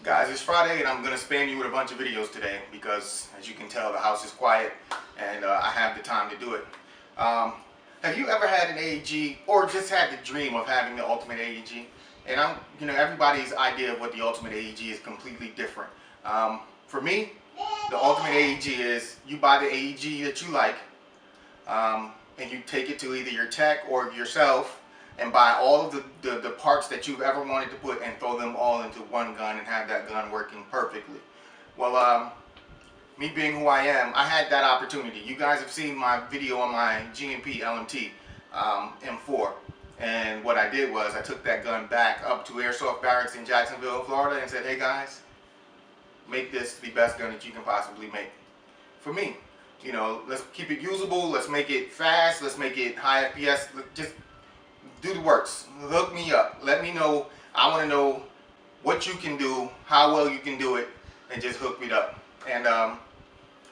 Guys, it's Friday and I'm going to spam you with a bunch of videos today because, as you can tell, the house is quiet and I have the time to do it. Have you ever had an AEG or just had the dream of having the ultimate AEG? And everybody's idea of what the ultimate AEG is completely different. For me, the ultimate AEG is you buy the AEG that you like and you take it to either your tech or yourself and buy all of the parts that you've ever wanted to put and throw them all into one gun and have that gun working perfectly. Well, me being who I am, I had that opportunity. You guys have seen my video on my GMP LMT M4, and what I did was I took that gun back up to Airsoft Barracks in Jacksonville, Florida, and said, hey guys, make this the best gun that you can possibly make for me. You know, let's keep it usable, let's make it fast, let's make it high FPS, just do the works. Hook me up. Let me know. I want to know what you can do, how well you can do it, and just hook me up. And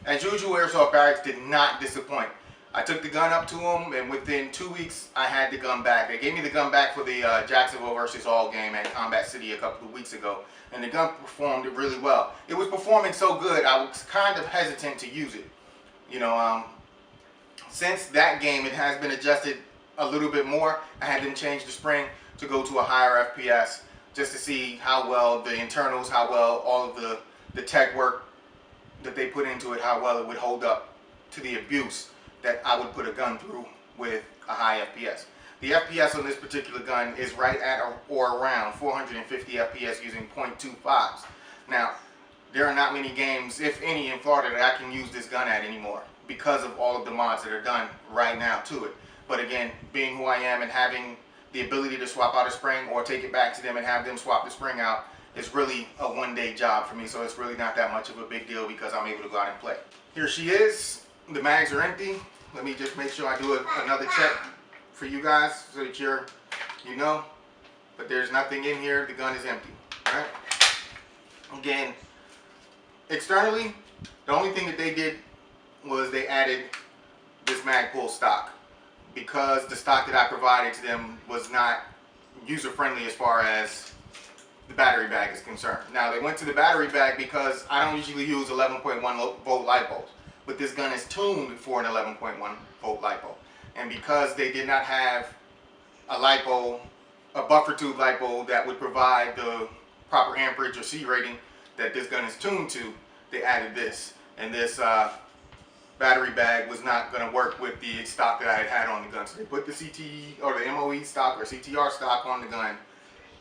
as usual, Airsoft Barracks did not disappoint. I took the gun up to them, and within 2 weeks, I had the gun back. They gave me the gun back for the Jacksonville versus All game at Combat City a couple of weeks ago, and the gun performed really well. It was performing so good, I was kind of hesitant to use it. You know, since that game, it has been adjusted a little bit more. I had them change the spring to go to a higher FPS just to see how well the internals, how well all of the tech work that they put into it, how well it would hold up to the abuse that I would put a gun through with a high FPS. The FPS on this particular gun is right at or around 450 FPS using .25s. Now, there are not many games, if any, in Florida that I can use this gun at anymore because of all of the mods that are done right now to it. But again, being who I am and having the ability to swap out a spring or take it back to them and have them swap the spring out is really a one-day job for me, so it's really not that much of a big deal because I'm able to go out and play. Here she is. The mags are empty. Let me just make sure I do another check for you guys so that you know. But there's nothing in here. The gun is empty. All right? Again, externally, the only thing that they did was they added this Madbull stock, because the stock that I provided to them was not user-friendly as far as the battery bag is concerned. Now, they went to the battery bag because I don't usually use 11.1 volt light bulbs, but this gun is tuned for an 11.1 volt light bulb. And because they did not have a light bulb, a buffer tube light bulb that would provide the proper amperage or C rating that this gun is tuned to, they added this. And this battery bag was not going to work with the stock that I had on the gun. So they put the CT or the MOE stock or CTR stock on the gun,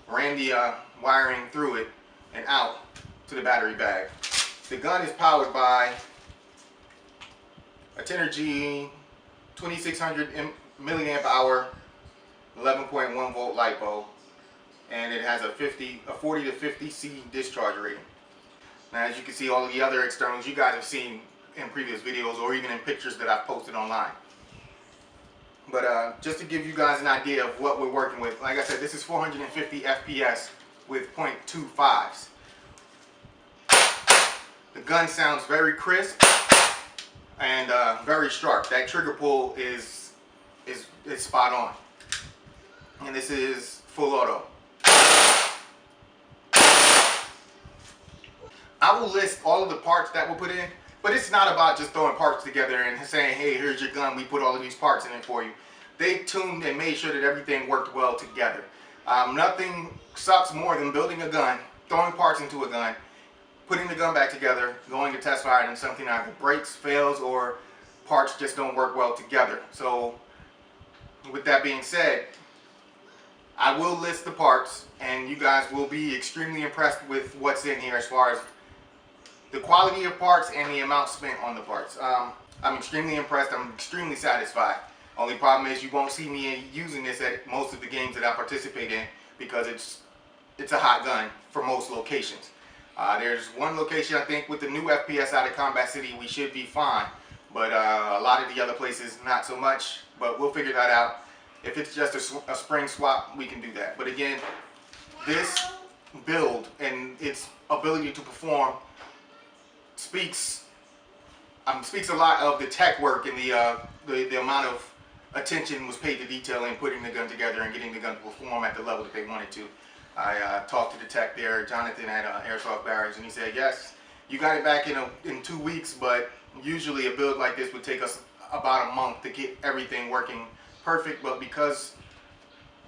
ran the wiring through it and out to the battery bag. The gun is powered by a Tenergy 2600 milliamp hour 11.1 volt light bulb, and it has a 40 to 50 C discharge rating. Now, as you can see, all of the other externals you guys have seen in previous videos or even in pictures that I've posted online. But just to give you guys an idea of what we're working with, like I said, this is 450 FPS with .25s. The gun sounds very crisp and very sharp. That trigger pull is spot on. And this is full auto. I will list all of the parts that were put in, but it's not about just throwing parts together and saying, hey, here's your gun, we put all of these parts in it for you. They tuned and made sure that everything worked well together. Nothing sucks more than building a gun, throwing parts into a gun, putting the gun back together, going to test fire, and something either breaks, fails, or parts just don't work well together. So with that being said, I will list the parts and you guys will be extremely impressed with what's in here as far as the quality of parts and the amount spent on the parts. I'm extremely impressed. I'm extremely satisfied. Only problem is you won't see me using this at most of the games that I participate in because it's a hot gun for most locations. There's one location, I think, with the new FPS out of Combat City, we should be fine. But a lot of the other places, not so much. But we'll figure that out. If it's just a spring swap, we can do that. But again, this build and its ability to perform speaks a lot of the tech work and the amount of attention was paid to detail in putting the gun together and getting the gun to perform at the level that they wanted to. I talked to the tech there, Jonathan at Airsoft Barracks, and he said, yes, you got it back in 2 weeks, but usually a build like this would take us about a month to get everything working perfect. But because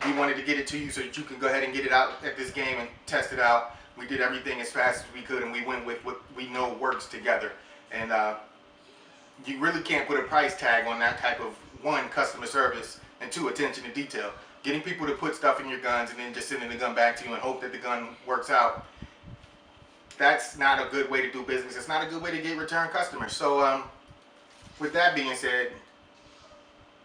we wanted to get it to you so that you can go ahead and get it out at this game and test it out, we did everything as fast as we could, and we went with what we know works together. And you really can't put a price tag on that type of, one, customer service, and two, attention to detail. Getting people to put stuff in your guns and then just sending the gun back to you and hope that the gun works out, that's not a good way to do business. It's not a good way to get return customers. So with that being said,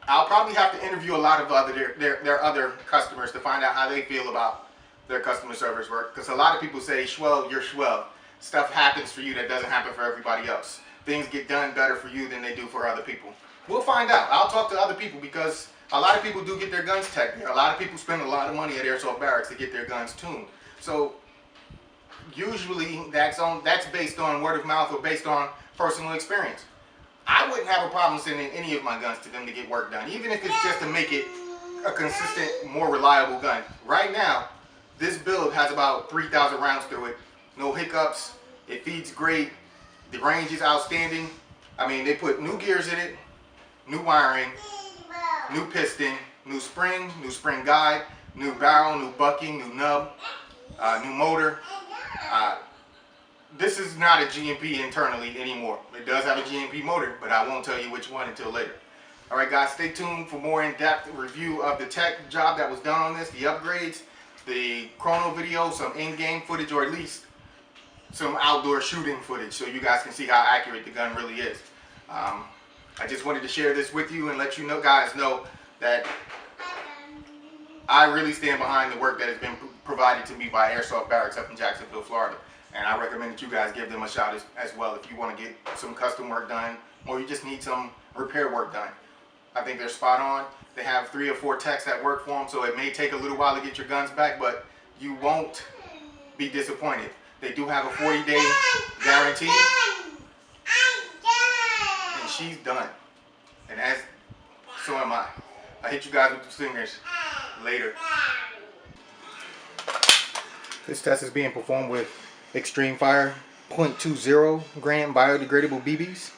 I'll probably have to interview a lot of their other customers to find out how they feel about their customer service work. Because a lot of people say, Schwell, you're Schwell. Stuff happens for you that doesn't happen for everybody else. Things get done better for you than they do for other people. We'll find out. I'll talk to other people, because a lot of people do get their guns teched there. A lot of people spend a lot of money at Airsoft Barracks to get their guns tuned. So usually that's based on word of mouth or based on personal experience. I wouldn't have a problem sending any of my guns to them to get work done, even if it's just to make it a consistent, more reliable gun. Right now, this build has about 3,000 rounds through it. No hiccups. It feeds great. The range is outstanding. I mean, they put new gears in it, new wiring, new piston, new spring guide, new barrel, new bucking, new nub, new motor. This is not a GMP internally anymore. It does have a GMP motor, but I won't tell you which one until later. All right, guys, stay tuned for more in-depth review of the tech job that was done on this, the upgrades, the chrono video, some in-game footage, or at least some outdoor shooting footage, so you guys can see how accurate the gun really is. I just wanted to share this with you and let you guys know that I really stand behind the work that has been provided to me by Airsoft Barracks up in Jacksonville, Florida. And I recommend that you guys give them a shot as well if you want to get some custom work done, or you just need some repair work done. I think they're spot on. They have 3 or 4 techs that work for them, so it may take a little while to get your guns back, but you won't be disappointed. They do have a 40-day guarantee. And she's done. And so am I. I hit you guys with the fingers. Later. This test is being performed with Extreme Fire 0.20 gram biodegradable BBs.